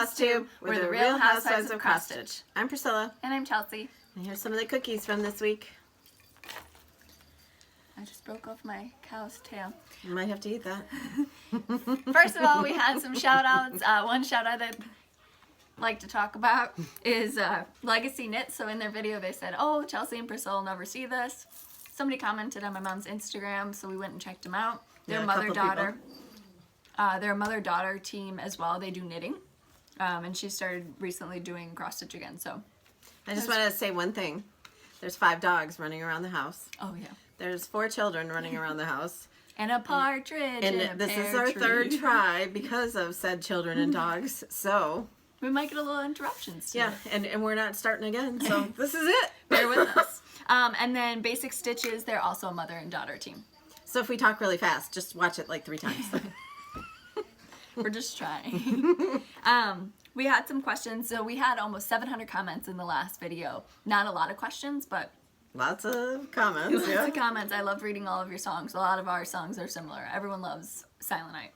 Flosstube. We're the Real Housewives of Cross-Stitch. I'm Priscilla. And I'm Chelsea. And here's some of the cookies from this week. I just broke off my cow's tail. You might have to eat that. First of all, we had some shout outs. One shout out I'd like to talk about is Legacy Knit. So in their video they said, oh, Chelsea and Priscilla will never see this. Somebody commented on my mom's Instagram, so we went and checked them out. They're mother-daughter. They're a mother-daughter team as well. They do knitting. And she started recently doing cross-stitch again, so. I just want to say one thing. There's 5 dogs running around the house. Oh, yeah. There's 4 children running around the house. And a partridge and this is our third try because of said children and dogs, so. We might get a little interruptions today. Yeah, and we're not starting again, so this is it. Bear with us. And then Basic Stitches, they're also a mother and daughter team. So if we talk really fast, just watch it like 3 times. We're just trying. We had some questions. So we had almost 700 comments in the last video. Not a lot of questions, but lots of comments. Lots of comments. I love reading all of your songs. A lot of our songs are similar. Everyone loves Silent Night.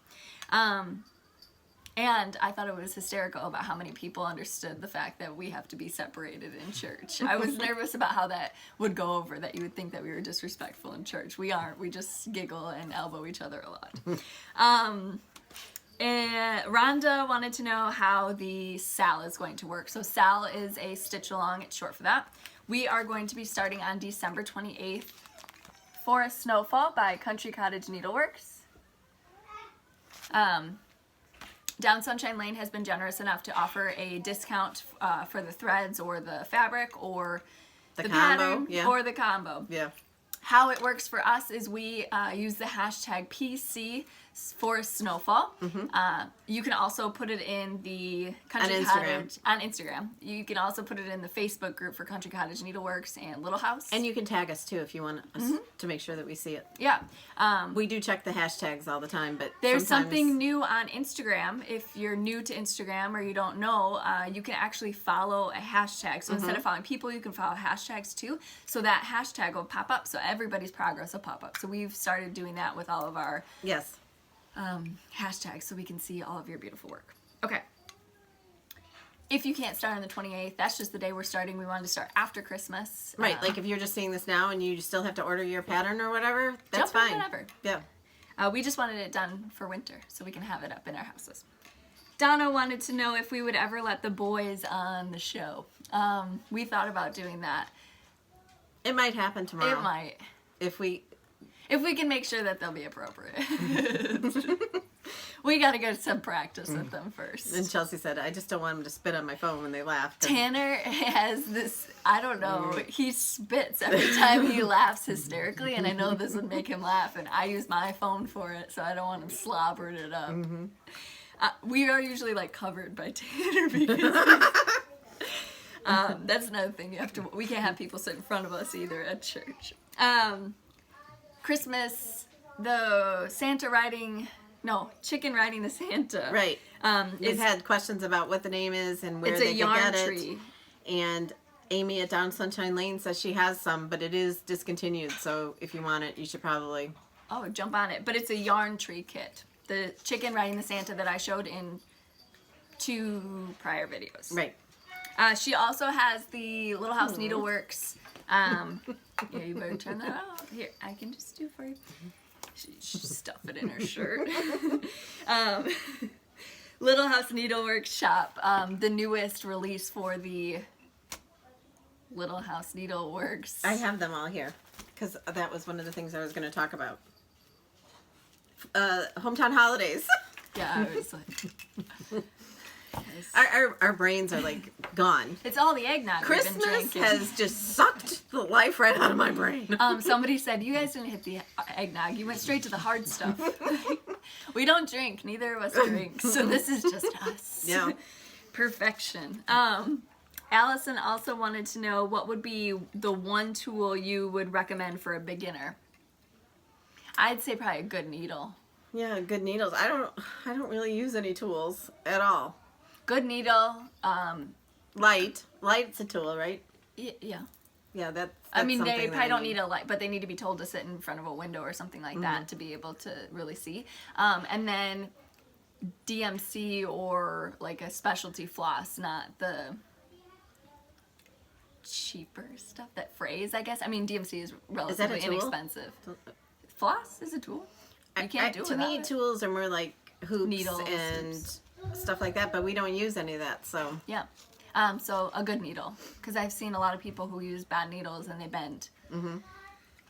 And I thought it was hysterical about how many people understood the fact that we have to be separated in church. I was nervous about how that would go over, that you would think that we were disrespectful in church. We aren't. We just giggle and elbow each other a lot. And Rhonda wanted to know how the SAL is going to work. So SAL is a stitch along, it's short for that. We are going to be starting on December 28th for a Snowfall by Country Cottage Needleworks. Down Sunshine Lane has been generous enough to offer a discount for the threads or the fabric or the pattern or the combo. Yeah. How it works for us is we use the hashtag PC for Snowfall. You can also put it in the Country Cottage on Instagram. You can also put it in the Facebook group for Country Cottage Needleworks and Little House. And you can tag us too if you want us to make sure that we see it. Yeah. We do check the hashtags all the time, but there's something new on Instagram. If you're new to Instagram or you don't know, you can actually follow a hashtag. So instead of following people, you can follow hashtags too. So that hashtag will pop up. So everybody's progress will pop up. So we've started doing that with all of our hashtags so we can see all of your beautiful work. Okay. If you can't start on the 28th, that's just the day we're starting. We wanted to start after Christmas. Right, like if you're just seeing this now and you still have to order your pattern or whatever, that's fine. Whatever. Yeah. We just wanted it done for winter so we can have it up in our houses. Donna wanted to know if we would ever let the boys on the show. We thought about doing that. It might happen tomorrow. It might. If we can make sure that they'll be appropriate. We gotta get some practice with them first. And Chelsea said, I just don't want them to spit on my phone when they laugh. Tanner has this, I don't know, he spits every time he laughs hysterically, and I know this would make him laugh, and I use my phone for it, so I don't want him slobbering it up. We are usually like covered by Tanner because that's another thing we can't have people sit in front of us either at church. Christmas, the chicken riding the Santa. Right. We've had questions about what the name is and where they can get it. And Amy at Down Sunshine Lane says she has some, but it is discontinued. So if you want it, you should probably jump on it. But it's a yarn tree kit. The chicken riding the Santa that I showed in 2 prior videos. Right. She also has the Little House Needleworks. Yeah, you better turn that off. Here, I can just do it for you. She stuff it in her shirt. Little House Needleworks shop. The newest release for the Little House Needleworks. I have them all here because that was one of the things I was going to talk about. Hometown holidays. Yeah, I was like... Our brains are like gone. It's all the eggnog Christmas we've been drinking. has just sucked the life right out of my brain. Somebody said, you guys didn't hit the eggnog. You went straight to the hard stuff. We don't drink. Neither of us drink. So this is just us. Yeah. Perfection. Allison also wanted to know what would be the one tool you would recommend for a beginner. I'd say probably a good needle. Yeah, good needles. I don't really use any tools at all. Good needle. Light's a tool, right? Yeah. Yeah, that's I mean, they probably don't need a light, but they need to be told to sit in front of a window or something like that to be able to really see. And then DMC or like a specialty floss, not the cheaper stuff that frays, I guess. I mean, DMC is relatively inexpensive. Floss is a tool. You can't do it. To me, tools are more like hoops, needles and stuff like that, but we don't use any of that, so. Yeah. So a good needle, because I've seen a lot of people who use bad needles and they bend. Mm-hmm.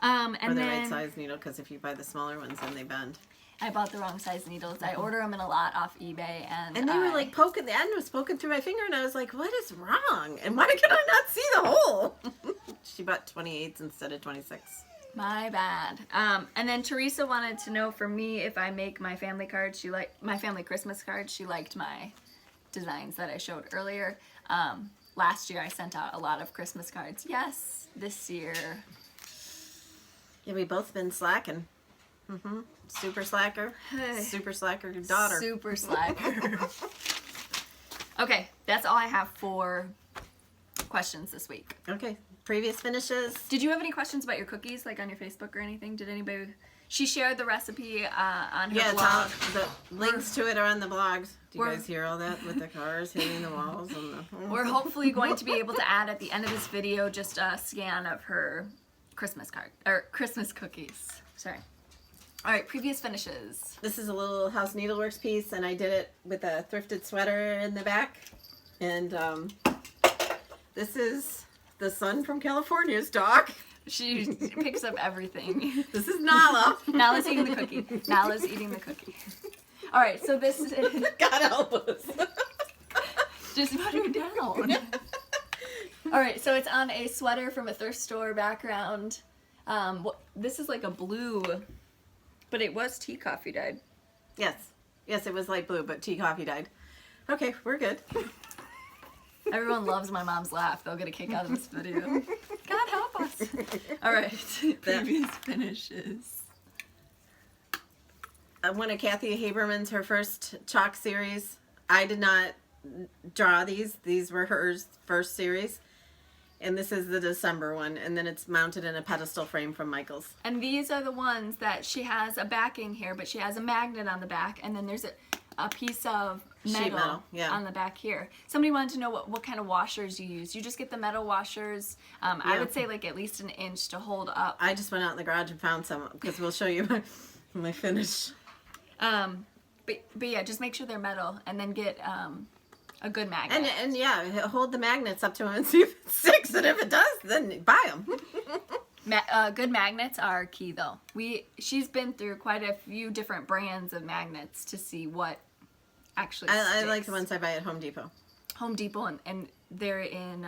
And or the then, right size needle, because if you buy the smaller ones, then they bend. I bought the wrong size needles. I order them in a lot off eBay, and they were like poking. The end was poking through my finger, and I was like, "What is wrong? And why could I not see the hole?" She bought 28s instead of 26. My bad. And then Teresa wanted to know for me if I make my family cards. She liked my family Christmas cards. She liked my designs that I showed earlier. Last year I sent out a lot of Christmas cards. Yes, this year. Yeah, we both been slacking. Mm-hmm. Super slacker. Super slacker daughter. Super slacker. Okay, that's all I have for questions this week. Okay. Previous finishes. Did you have any questions about your cookies, like on your Facebook or anything? Did anybody? She shared the recipe on her blog. The links to it are on the blogs. Do you guys hear all that with the cars hitting the walls? And we're hopefully going to be able to add at the end of this video just a scan of her Christmas card or Christmas cookies. Sorry. All right, previous finishes. This is a little House Needleworks piece, and I did it with a thrifted sweater in the back. And this is the son from California's dog. She picks up everything. This is Nala. Nala's eating the cookie. Nala's eating the cookie. All right, so this is... God help us. Just put her down. All right, so it's on a sweater from a thrift store background. This is like a blue, but it was tea coffee dyed. Yes. Yes, it was light blue, but tea coffee dyed. Okay, we're good. Everyone loves my mom's laugh. They'll get a kick out of this video. God help us. All right, previous finishes. One of Kathy Haberman's, her first chalk series. I did not draw these. These were her first series. And this is the December one. And then it's mounted in a pedestal frame from Michael's. And these are the ones that she has a backing here, but she has a magnet on the back. And then there's a piece of metal, yeah, on the back here. Somebody wanted to know what kind of washers you use. You just get the metal washers. Yeah. I would say like at least an inch to hold up. I just went out in the garage and found some because we'll show you my finish. But yeah, just make sure they're metal and then get a good magnet. And yeah, hold the magnets up to them and see if it sticks. And if it does, then buy them. Good magnets are key though. She's been through quite a few different brands of magnets to see what actually sticks. I like the ones I buy at Home Depot. Home Depot, and they're in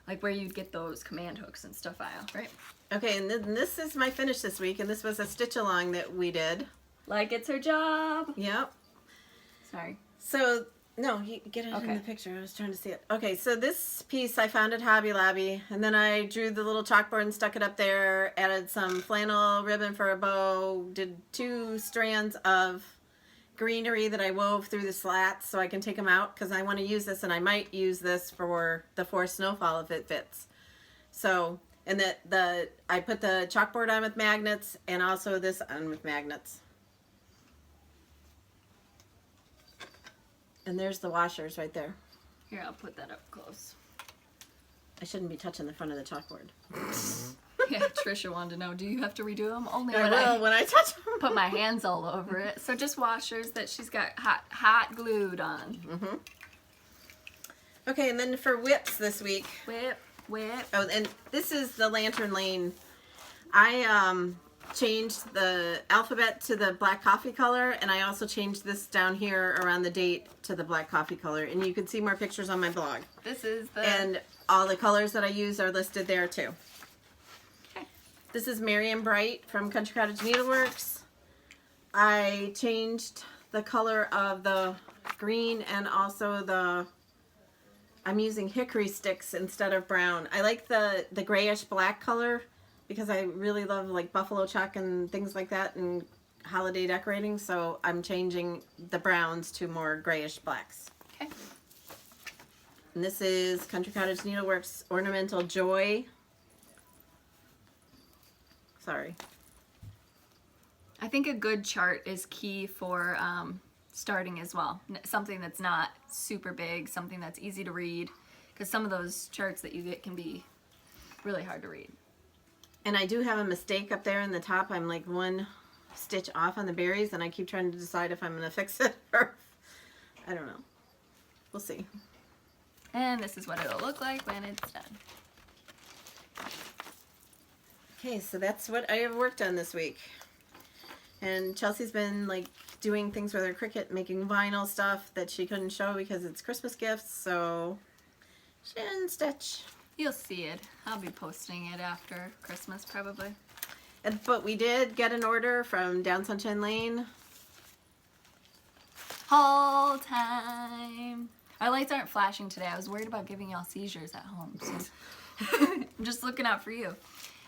like where you'd get those command hooks and stuff aisle, right? Okay, and then this is my finish this week, and this was a stitch along that we did. Like it's her job. Yep. Sorry. So, no, get it in the picture. I was trying to see it. Okay, so this piece I found at Hobby Lobby, and then I drew the little chalkboard and stuck it up there, added some flannel ribbon for a bow, did 2 strands of greenery that I wove through the slats so I can take them out because I want to use this, and I might use this for the 4th Snowfall if it fits. So, and I put the chalkboard on with magnets and also this on with magnets. And there's the washers right there. Here, I'll put that up close. I shouldn't be touching the front of the chalkboard. Yeah, Trisha wanted to know, do you have to redo them? Only I will when I touch them. Put my hands all over it. So just washers that she's got hot glued on. Mm-hmm. Okay, and then for whips this week. Whip. Oh, and this is the Lantern Lane. I changed the alphabet to the black coffee color, and I also changed this down here around the date to the black coffee color, and you can see more pictures on my blog. This is the... And all the colors that I use are listed there too. Okay. This is Marion Bright from Country Cottage Needleworks. I changed the color of the green and also I'm using hickory sticks instead of brown. I like the grayish black color because I really love like buffalo chuck and things like that and holiday decorating, so I'm changing the browns to more grayish blacks. Okay. And this is Country Cottage Needleworks Ornamental Joy. Sorry. I think a good chart is key for starting as well. Something that's not super big, something that's easy to read, because some of those charts that you get can be really hard to read. And I do have a mistake up there in the top. I'm like one stitch off on the berries, and I keep trying to decide if I'm going to fix it or I don't know. We'll see. And this is what it'll look like when it's done. Okay, so that's what I have worked on this week. And Chelsea's been like doing things with her Cricut, making vinyl stuff that she couldn't show because it's Christmas gifts, so she didn't stitch. You'll see it. I'll be posting it after Christmas probably. But we did get an order from Down Sunshine Lane. Haul time. Our lights aren't flashing today. I was worried about giving y'all seizures at home, so I'm just looking out for you.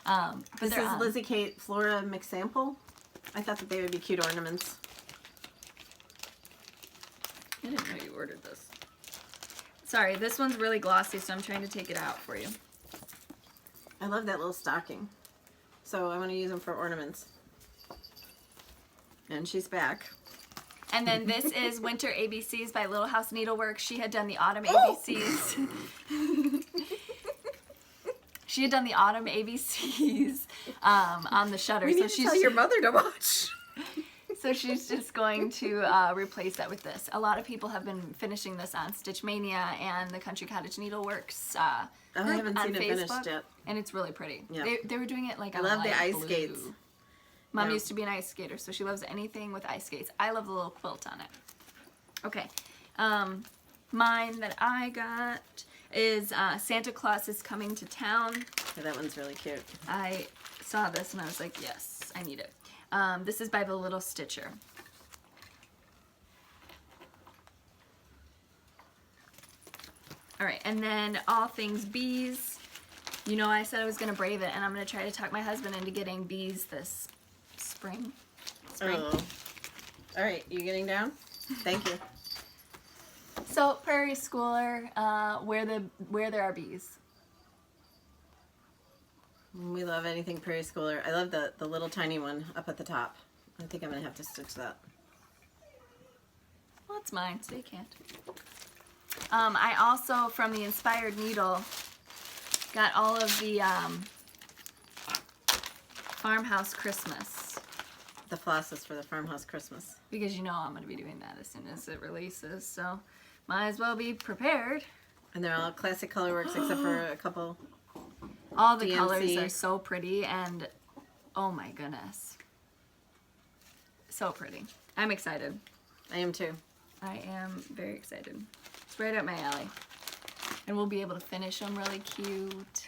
But This is Lizzie Kate Flora mix sample. I thought that they would be cute ornaments. I didn't know you ordered this. Sorry, this one's really glossy, so I'm trying to take it out for you. I love that little stocking. So I want to use them for ornaments. And she's back. And then this is Winter ABCs by Little House Needleworks. She had done the Autumn ABCs. She had done the Autumn ABCs on the Shutter. We need to tell your mother to watch. So she's just going to replace that with this. A lot of people have been finishing this on Stitch Mania and the Country Cottage Needleworks I haven't on seen it Facebook, finished yet. and it's really pretty. Yeah. They were doing it like I on love the light ice blue. skates. Mom Yeah. used to be an ice skater, so she loves anything with ice skates. I love the little quilt on it. Okay. Mine that I got is Santa Claus is Coming to Town. Yeah, that one's really cute. I saw this and I was like, yes, I need it. This is by the Little Stitcher. All right, and then All Things Bees. You know, I said I was going to brave it, and I'm going to try to talk my husband into getting bees this spring. Oh. All right, you getting down? Thank you. So, Prairie Schooler, where there are bees. We love anything Prairie Schooler. I love the little tiny one up at the top. I think I'm going to have to stitch that. Well, it's mine, so you can't. I also, from the Inspired Needle, got all of the Farmhouse Christmas. The flosses for the Farmhouse Christmas. Because you know I'm going to be doing that as soon as it releases, so might as well be prepared. And they're all classic colorworks except for a couple. All the DMC. colors are so pretty, and oh my goodness. So pretty. I'm excited. I am too. I am very excited. It's right up my alley. And we'll be able to finish them really cute.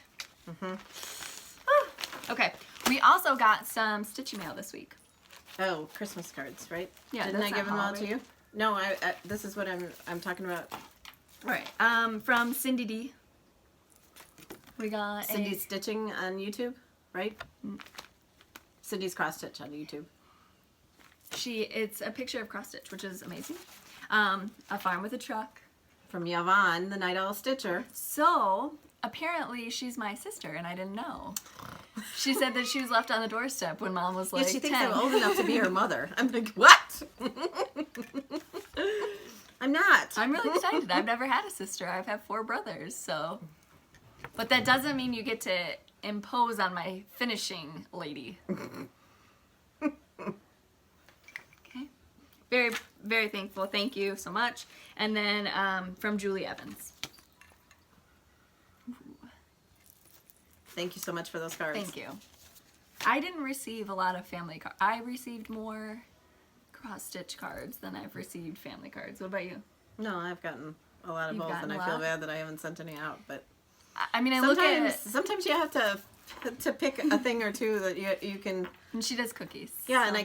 Okay. We also got some Stitchy mail this week. Oh, Christmas cards, right? Yeah, Didn't I that's give them not all to haul, you? No, I this is what I'm talking about. Right. From Cindy D. We got Cindy's Stitching on YouTube, right? Cindy's Cross Stitch on YouTube. It's a picture of cross stitch, which is amazing. A farm with a truck. From Yvonne, the Night Owl Stitcher. So apparently she's my sister, and I didn't know. She said that she was left on the doorstep when Mom was like, Yeah, she thinks 10. I'm old enough to be her mother. I'm like, what? I'm not. I'm really excited. I've never had a sister. I've had 4 brothers, so. But that doesn't mean you get to impose on my finishing lady. Okay. Very, very thankful. Thank you so much. And then from Julie Evans. Thank you so much for those cards. Thank you. I didn't receive a lot of family cards. I received more cross-stitch cards than I've received family cards. What about you? No, I've gotten a lot of You've both, gotten and a I feel lot? bad that I haven't sent any out. But I mean, I look at it, sometimes you have to pick a thing or two that you can. and she does cookies. Yeah, so. and I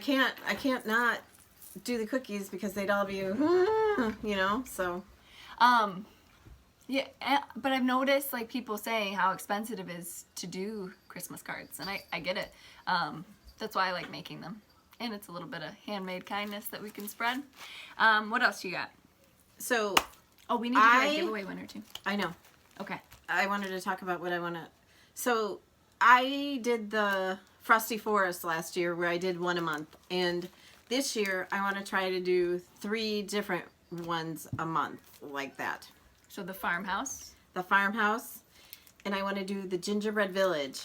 can't not do the cookies because they'd all be, you know. So. Yeah, but I've noticed like people saying how expensive it is to do Christmas cards, and I get it. That's why I like making them, and it's a little bit of handmade kindness that we can spread. What else you got? So. Oh, we need to do a giveaway winner too. I know. Okay. I wanted to talk about what I want to. So I did the Frosty Forest last year, where I did one a month, and this year I want to try to do 3 different ones a month like that. So the farmhouse. The farmhouse, and I want to do the gingerbread village.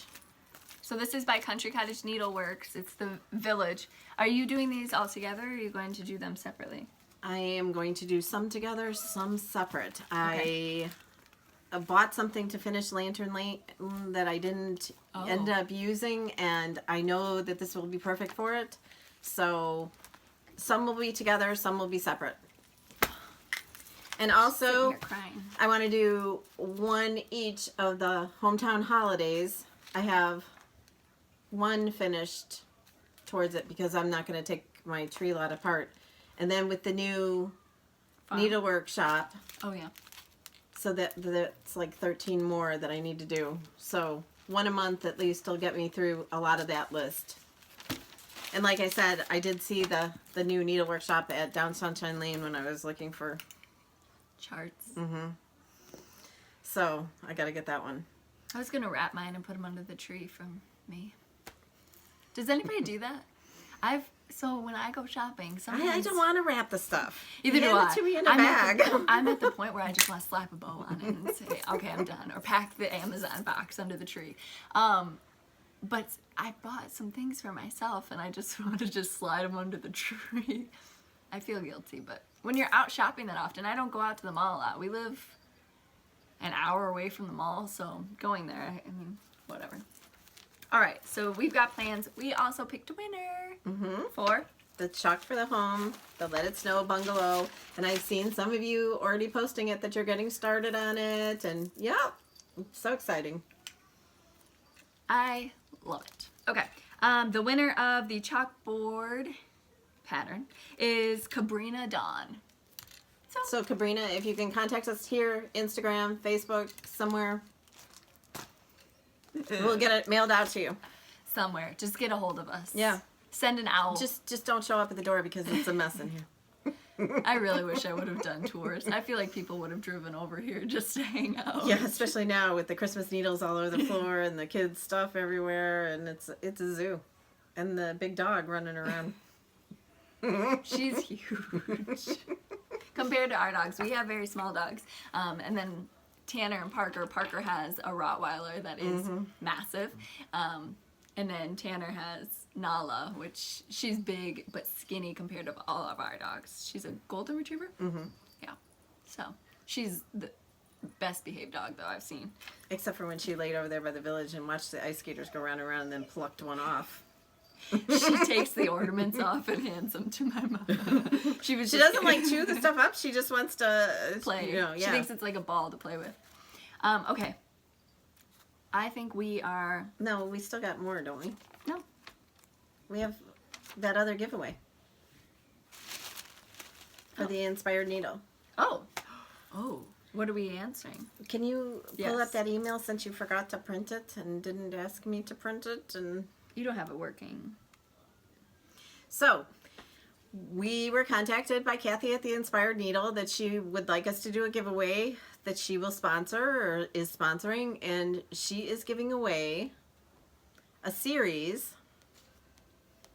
So this is by Country Cottage Needleworks. It's the village. Are you doing these all together, or are you going to do them separately? I am going to do some together, some separate. Okay. I bought something to finish Lantern Lane that I didn't end up using, and I know that this will be perfect for it. So some will be together, some will be separate. And also, I want to do one each of the hometown holidays. I have one finished towards it because I'm not going to take my tree lot apart. And then with the new needlework shop. Oh, yeah. So that's like 13 more that I need to do. So one a month at least will get me through a lot of that list. And like I said, I did see the new needlework shop at Down Sunshine Lane when I was looking for charts. So I got to get that one. I was going to wrap mine and put them under the tree from me. Does anybody do that? So when I go shopping, sometimes I don't want to wrap the stuff. Either do I. Hand it to me in a bag. I'm at the point where I just want to slap a bow on it and say, okay, I'm done. Or pack the Amazon box under the tree. But I bought some things for myself, and I just want to just slide them under the tree. I feel guilty, but when you're out shopping that often, I don't go out to the mall a lot. We live an hour away from the mall, so going there, I mean, whatever. All right, so we've got plans. We also picked a winner for the Chalk for the Home, the Let It Snow bungalow, and I've seen some of you already posting it that you're getting started on it, and yeah, so exciting. I love it. Okay, the winner of the chalkboard pattern is Cabrina Dawn. So Cabrina, if you can contact us here, Instagram, Facebook, somewhere, we'll get it mailed out to you. Somewhere. Just get a hold of us. Yeah. Send an owl. Just don't show up at the door because it's a mess in here. I really wish I would have done tours. I feel like people would have driven over here just to hang out. Yeah, especially now with the Christmas needles all over the floor and the kids' stuff everywhere, and it's a zoo. And the big dog running around. She's huge. Compared to our dogs, we have very small dogs. And then Tanner and Parker has a Rottweiler that is massive. And then Tanner has Nala, which she's big but skinny compared to all of our dogs. She's a golden retriever. Yeah. So she's the best behaved dog though I've seen. Except for when she laid over there by the village and watched the ice skaters go round and round and then plucked one off. She takes the ornaments off and hands them to my mom. She doesn't like chew the stuff up. She just wants to play. You know, yeah. She thinks it's like a ball to play with. Okay. I think we are... No, we still got more, don't we? No. We have that other giveaway. For the Inspired Needle. Oh. Oh. What are we answering? Can you pull up that email since you forgot to print it and didn't ask me to print it? And you don't have it working. So, we were contacted by Kathy at the Inspired Needle that she would like us to do a giveaway that she will sponsor or is sponsoring, and she is giving away a series.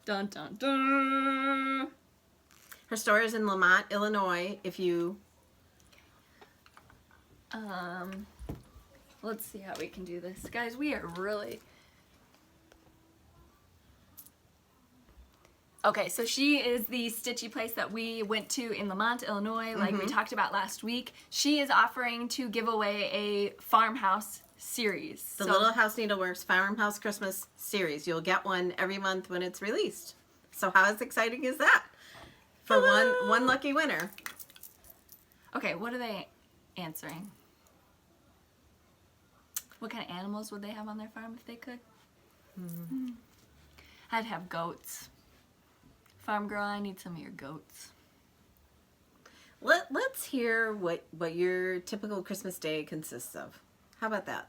Dun dun dun. Her store is in Lamont, Illinois. If you let's see how we can do this. Guys, we are really... Okay, so she is the stitchy place that we went to in Lamont, Illinois, like we talked about last week. She is offering to give away a farmhouse series. The Little House Needleworks Farmhouse Christmas series. You'll get one every month when it's released. So how exciting is that? For one lucky winner. Okay, what are they answering? What kind of animals would they have on their farm if they could? I'd have goats. Farm girl, I need some of your goats. Let's hear what your typical Christmas day consists of. How about that?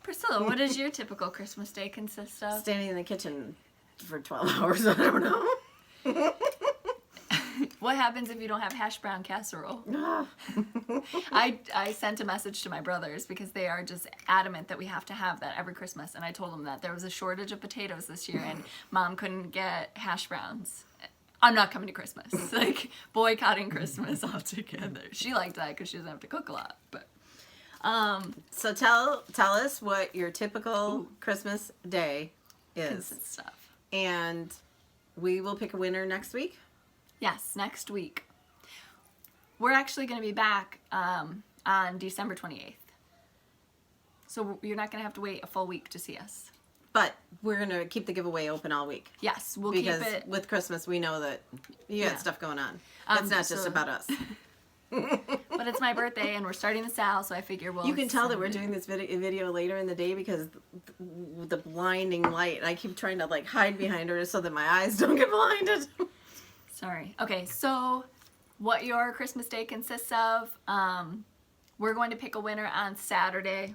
Priscilla, what does your typical Christmas day consist of? Standing in the kitchen for 12 hours, I don't know. What happens if you don't have hash brown casserole? I sent a message to my brothers because they are just adamant that we have to have that every Christmas, and I told them that there was a shortage of potatoes this year and Mom couldn't get hash browns. I'm not coming to Christmas. Like, boycotting Christmas altogether. She liked that because she doesn't have to cook a lot. But So tell us what your typical Christmas day is. stuff. And we will pick a winner next week. Yes, next week. We're actually going to be back on December 28th. So you're not going to have to wait a full week to see us. But we're going to keep the giveaway open all week. Yes, we'll because keep it. With Christmas, we know that you got stuff going on. It's not just about us. But it's my birthday, and we're starting the sale, so I figure we'll... You can tell that we're doing this video later in the day because the blinding light. I keep trying to, like, hide behind her so that my eyes don't get blinded. Sorry. Okay, so what your Christmas day consists of, we're going to pick a winner on Saturday.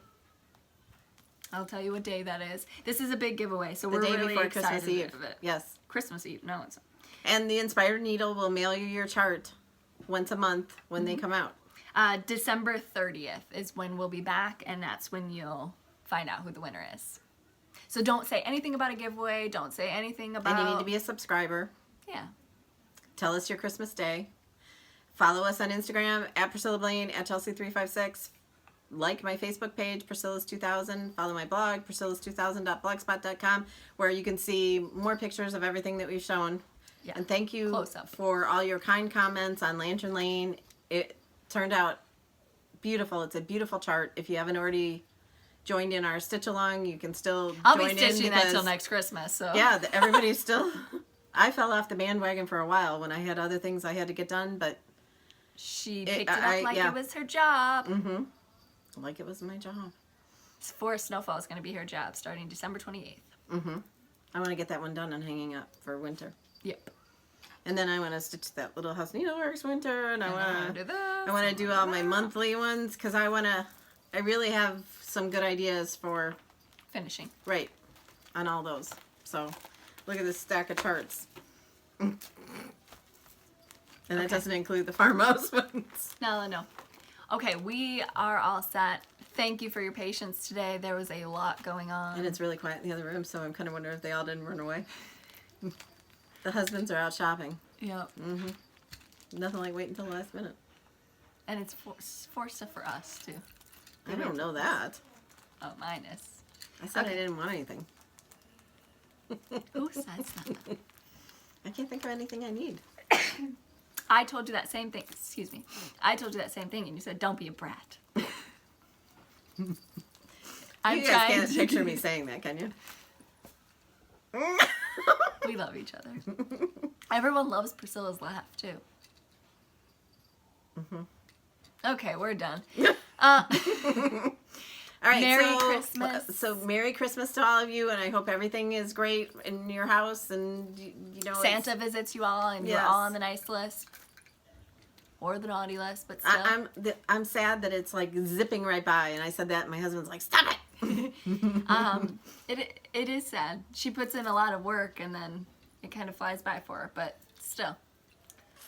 I'll tell you what day that is. This is a big giveaway, so we're really excited Christmas Eve. of it. Yes. Christmas Eve. No, it's not. And the Inspired Needle will mail you your chart once a month when they come out. December 30th is when we'll be back, and that's when you'll find out who the winner is. So don't say anything about a giveaway. Don't say anything about... And you need to be a subscriber. Yeah. Tell us your Christmas day. Follow us on Instagram, at Priscilla Blaine, at Chelsea356. Like my Facebook page, Priscilla's2000. Follow my blog, priscillas2000.blogspot.com, where you can see more pictures of everything that we've shown. Yeah. And thank you for all your kind comments on Lantern Lane. It turned out beautiful. It's a beautiful chart. If you haven't already joined in our stitch along, you can still I'll join be stitching in that till next Christmas. So yeah, everybody's still... I fell off the bandwagon for a while when I had other things I had to get done, but... She picked it up like it was her job. Mm-hmm. Like it was my job. For Snowfall is going to be her job starting December 28th. Mm-hmm. I want to get that one done and hanging up for winter. Yep. And then I want to stitch that Little House Needleworks winter, and I want to do do all my monthly ones because I really have some good ideas for finishing. Right, on all those. So, look at this stack of charts. And that doesn't include the farmhouse ones. No. Okay, we are all set. Thank you for your patience today. There was a lot going on. And it's really quiet in the other room, so I'm kind of wondering if they all didn't run away. The husbands are out shopping. Yep. Mm-hmm. Nothing like waiting until the last minute. And it's for stuff for us, too. I don't know that. Oh, minus. I said I didn't want anything. Who says that? I can't think of anything I need. I told you that same thing. Excuse me. I told you that same thing, and you said, "Don't be a brat." You guys can't picture me saying that, can you? We love each other. Everyone loves Priscilla's laugh too. Okay, we're done. All right, Merry Christmas. So Merry Christmas to all of you, and I hope everything is great in your house, and you know Santa visits you all, and you're all on the nice list. Or the naughty list, but still. I'm sad that it's like zipping right by, and I said that, and my husband's like, "Stop it!" It is sad. She puts in a lot of work, and then it kind of flies by for her, but still.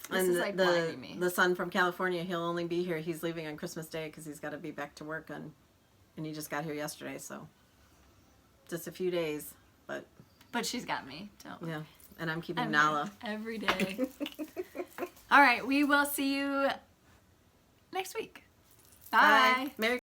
This is like blinding me. The son from California, he'll only be here. He's leaving on Christmas Day because he's got to be back to work and he just got here yesterday, so just a few days, but she's got me. Don't. Yeah, and I'm keeping Nala every day. All right, we will see you next week. Bye. Merry